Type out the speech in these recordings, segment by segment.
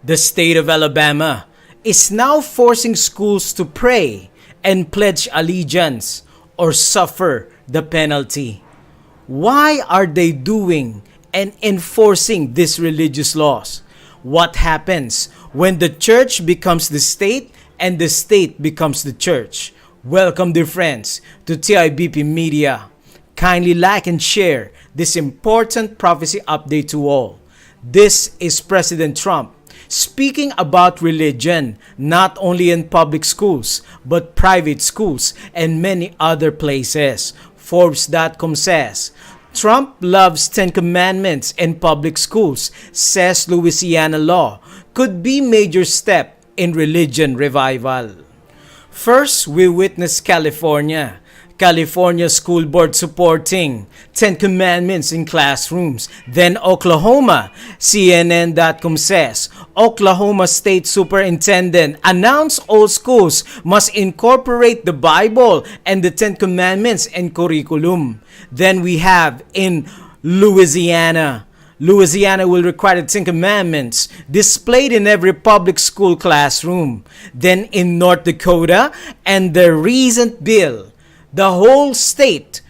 The state of Alabama is now forcing schools to pray and pledge allegiance or suffer the penalty. Why are they doing and enforcing these religious laws? What happens when the church becomes the state and the state becomes the church? Welcome, dear friends, to TIBP Media. Kindly like and share this important prophecy update to all. This is President Trump speaking about religion, not only in public schools, but private schools and many other places. Forbes.com says, Trump loves 10 commandments in public schools, says Louisiana law could be major step in religion revival. First, we witness California School Board supporting 10 commandments in classrooms. Then Oklahoma, CNN.com says, Oklahoma State Superintendent announced all schools must incorporate the Bible and the 10 commandments in curriculum. Then we have in Louisiana will require the 10 commandments displayed in every public school classroom. Then in North Dakota and the recent bill, the whole state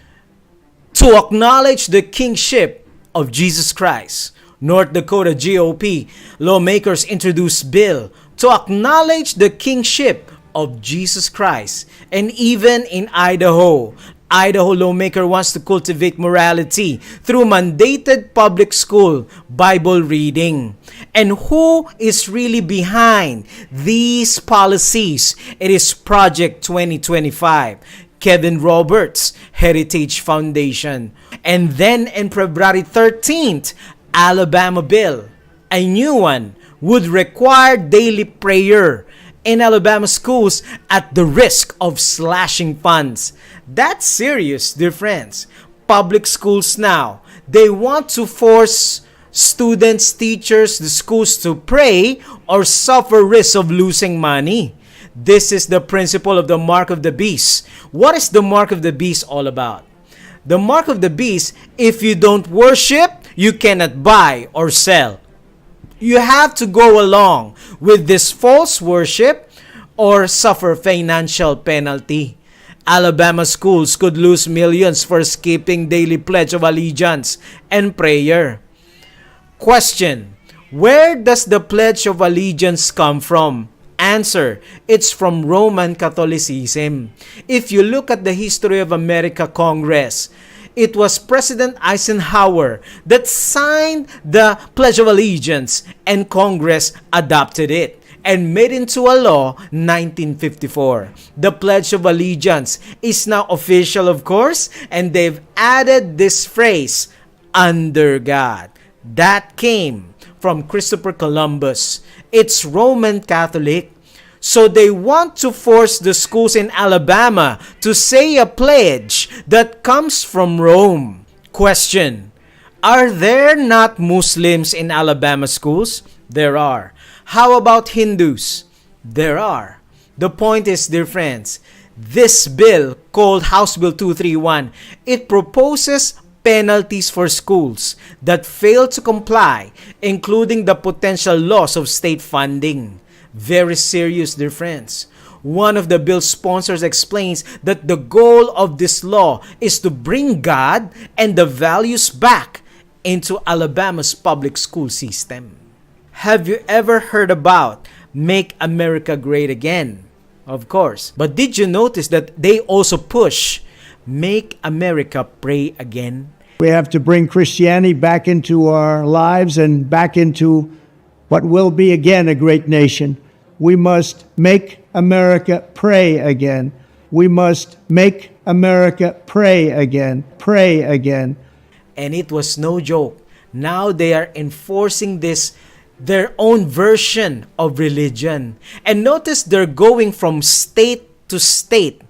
to acknowledge the kingship of Jesus Christ. North Dakota GOP lawmakers introduced bill to acknowledge the kingship of Jesus Christ. And even in Idaho lawmaker wants to cultivate morality through mandated public school Bible reading. And who is really behind these policies? It is Project 2025. Kevin Roberts, Heritage Foundation. And then in February 13th, Alabama bill, a new one, would require daily prayer in Alabama schools at the risk of slashing funds. That's serious, dear friends. Public schools now, they want to force students, teachers, the schools to pray or suffer risk of losing money. This is the principle of the mark of the beast. What is the mark of the beast all about? The mark of the beast, if you don't worship, you cannot buy or sell. You have to go along with this false worship or suffer financial penalty. Alabama schools could lose millions for skipping daily pledge of allegiance and prayer. Question: where does the pledge of allegiance come from? Answer: it's from Roman Catholicism. If you look at the history of America Congress, it was President Eisenhower that signed the Pledge of Allegiance, and Congress adopted it and made into a law 1954. The Pledge of Allegiance is now official, of course, and they've added this phrase, under God. That came from Christopher Columbus. It's Roman Catholic. So they want to force the schools in Alabama to say a pledge that comes from Rome. Question: are there not Muslims in Alabama schools? There are. How about Hindus? There are. The point is, dear friends, this bill called House Bill 231, it proposes penalties for schools that fail to comply, including the potential loss of state funding. Very serious, dear friends. One of the bill's sponsors explains that the goal of this law is to bring God and the values back into Alabama's public school system. Have you ever heard about Make America Great Again? Of course. But did you notice that they also push Make America Pray Again? We have to bring Christianity back into our lives and back into what will be again a great nation. We must make America pray again. We must make America pray again. Pray again. And it was no joke. Now they are enforcing this, their own version of religion. And notice they're going from state to state.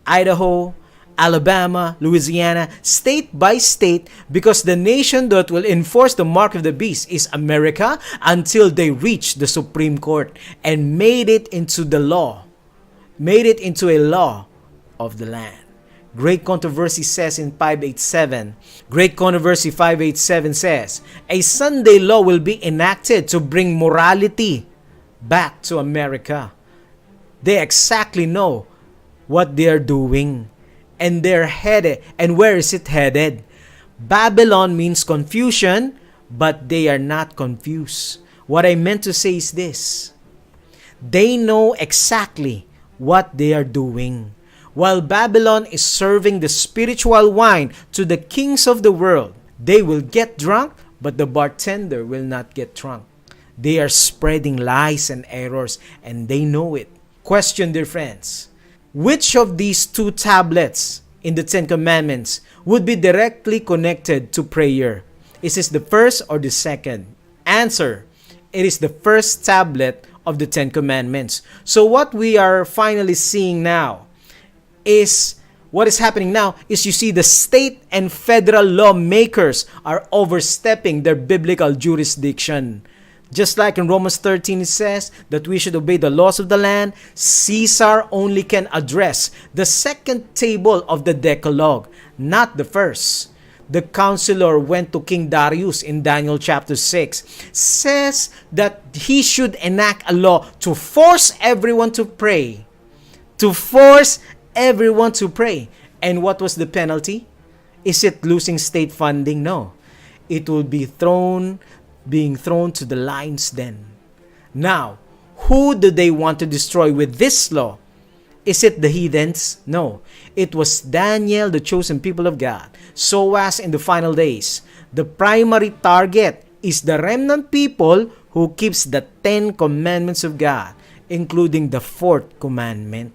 Idaho, Alabama, Louisiana, state by state, because the nation that will enforce the mark of the beast is America until they reach the Supreme Court and made it into the law, made it into a law of the land. Great Controversy says in 587, Great Controversy 587 says, a Sunday law will be enacted to bring morality back to America. They exactly know what they are doing, and they're headed. And where is it headed? Babylon means confusion, but they are not confused. What I meant to say is this: they know exactly what they are doing. While Babylon is serving the spiritual wine to the kings of the world, they will get drunk, but the bartender will not get drunk. They are spreading lies and errors, and they know it. Question, dear friends, which of these two tablets in the Ten Commandments would be directly connected to prayer? Is this the first or the second? Answer: it is the first tablet of the Ten Commandments. So what we are finally seeing now is, what is happening now is, you see, the state and federal lawmakers are overstepping their biblical jurisdiction. Just like in Romans 13 it says that we should obey the laws of the land, Caesar only can address the second table of the Decalogue, not the first. The counselor went to King Darius in Daniel chapter 6, says that he should enact a law to force everyone to pray. To force everyone to pray. And what was the penalty? Is it losing state funding? No. It will be being thrown to the lion's den. Now, who do they want to destroy with this law? Is it the heathens? No. It was Daniel, the chosen people of God. So as in the final days, the primary target is the remnant people who keeps the 10 commandments of God, including the 4th commandment.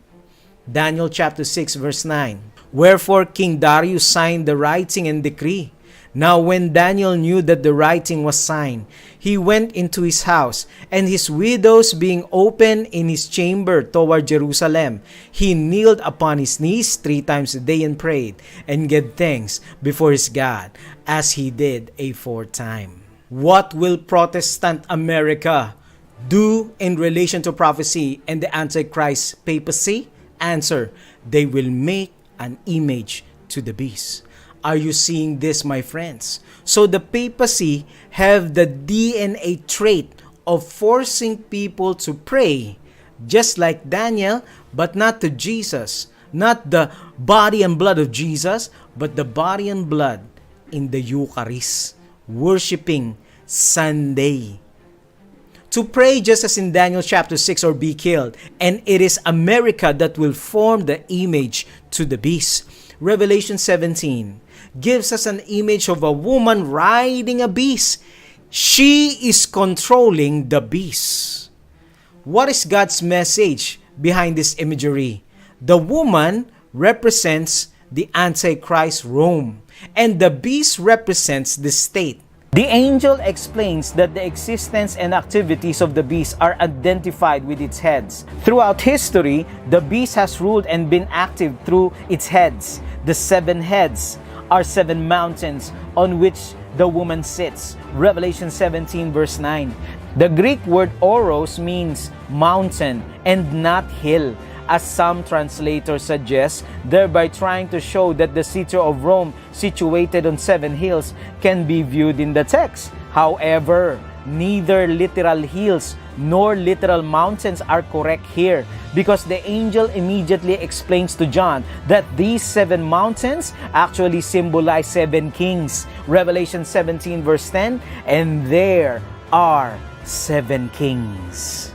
Daniel chapter 6 verse 9. Wherefore King Darius signed the writing and decree. Now when Daniel knew that the writing was signed, he went into his house, and his widows being open in his chamber toward Jerusalem, he kneeled upon his knees 3 times a day and prayed, and gave thanks before his God, as he did a 4th time. What will Protestant America do in relation to prophecy and the Antichrist papacy? Answer: they will make an image to the beast. Are you seeing this, my friends? So the papacy have the DNA trait of forcing people to pray, just like Daniel, but not to Jesus. Not the body and blood of Jesus, but the body and blood in the Eucharist, worshiping Sunday. To pray just as in Daniel chapter 6, or be killed. And it is America that will form the image to the beast. Revelation 17 gives us an image of a woman riding a beast. She is controlling the beast. What is God's message behind this imagery? The woman represents the Antichrist Rome, and the beast represents the state. The angel explains that the existence and activities of the beast are identified with its heads. Throughout history, the beast has ruled and been active through its heads. The 7 heads are 7 mountains on which the woman sits. Revelation 17 verse 9. The Greek word oros means mountain and not hill, as some translators suggest, thereby trying to show that the city of Rome, situated on 7 hills, can be viewed in the text. However, neither literal hills nor literal mountains are correct here, because the angel immediately explains to John that these 7 mountains actually symbolize 7 kings. Revelation 17 verse 10, and there are 7 kings.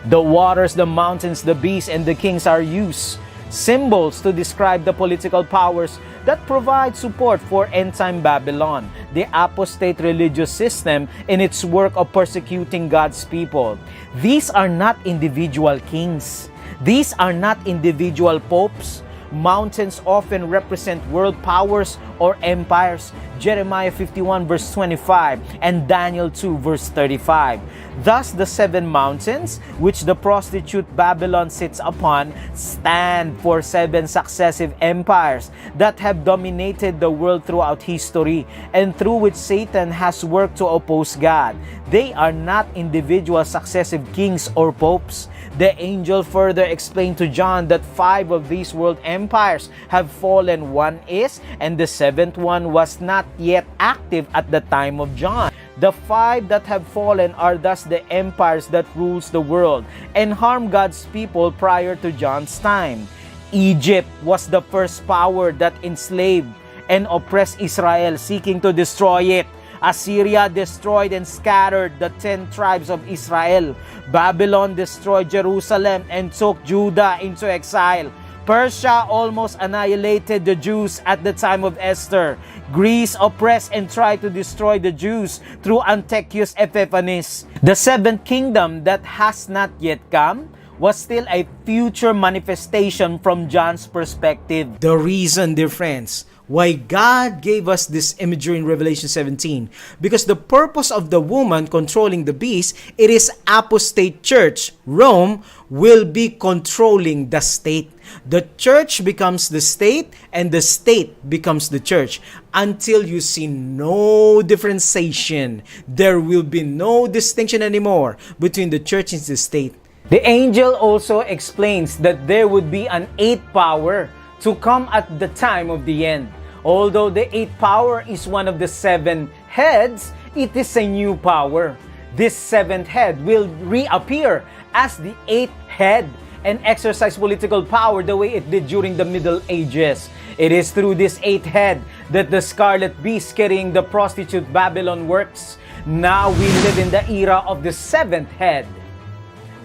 The waters, the mountains, the beasts, and the kings are used, symbols to describe the political powers that provide support for end-time Babylon, the apostate religious system in its work of persecuting God's people. These are not individual kings. These are not individual popes. Mountains often represent world powers or empires. Jeremiah 51 verse 25 and Daniel 2 verse 35. Thus the 7 mountains, which the prostitute Babylon sits upon, stand for 7 successive empires that have dominated the world throughout history, and through which Satan has worked to oppose God. They are not individual successive kings or popes. The angel further explained to John that 5 of these world empires empires have fallen. One is, and the seventh one was not yet active at the time of John. The five that have fallen are thus the empires that rules the world and harm God's people prior to John's time. Egypt was the first power that enslaved and oppressed Israel, seeking to destroy it. Assyria destroyed and scattered the 10 tribes of Israel. Babylon destroyed Jerusalem and took Judah into exile. Persia almost annihilated the Jews at the time of Esther. Greece oppressed and tried to destroy the Jews through Antiochus Epiphanes. The seventh kingdom that has not yet come was still a future manifestation from John's perspective. The reason, dear friends, why God gave us this imagery in Revelation 17, because the purpose of the woman controlling the beast, it is apostate church. Rome will be controlling the state. The church becomes the state and the state becomes the church until you see no differentiation. There will be no distinction anymore between the church and the state. The angel also explains that there would be an eighth power to come at the time of the end. Although the eighth power is one of the seven heads, it is a new power. This seventh head will reappear as the eighth head and exercise political power the way it did during the Middle Ages. It is through this eighth head that the scarlet beast carrying the prostitute Babylon works. Now we live in the era of the seventh head.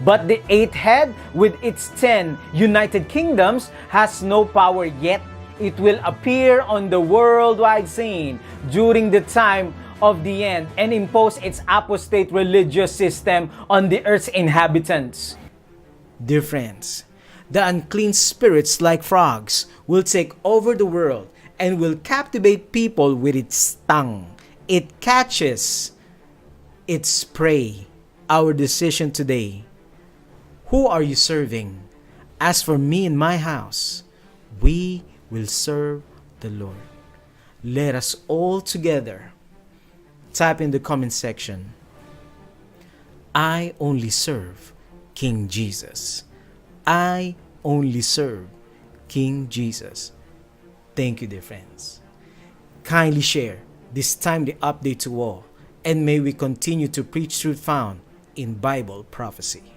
But the eighth head, with its 10 united kingdoms, has no power yet. It will appear on the worldwide scene during the time of the end and impose its apostate religious system on the earth's inhabitants. Dear friends, the unclean spirits like frogs will take over the world and will captivate people with its tongue. It catches its prey. Our decision today: who are you serving? As for me and my house, we will serve the Lord. Let us all together type in the comment section, I only serve King Jesus. I only serve King Jesus. Thank you, dear friends. Kindly share this timely update to all, and may we continue to preach truth found in Bible prophecy.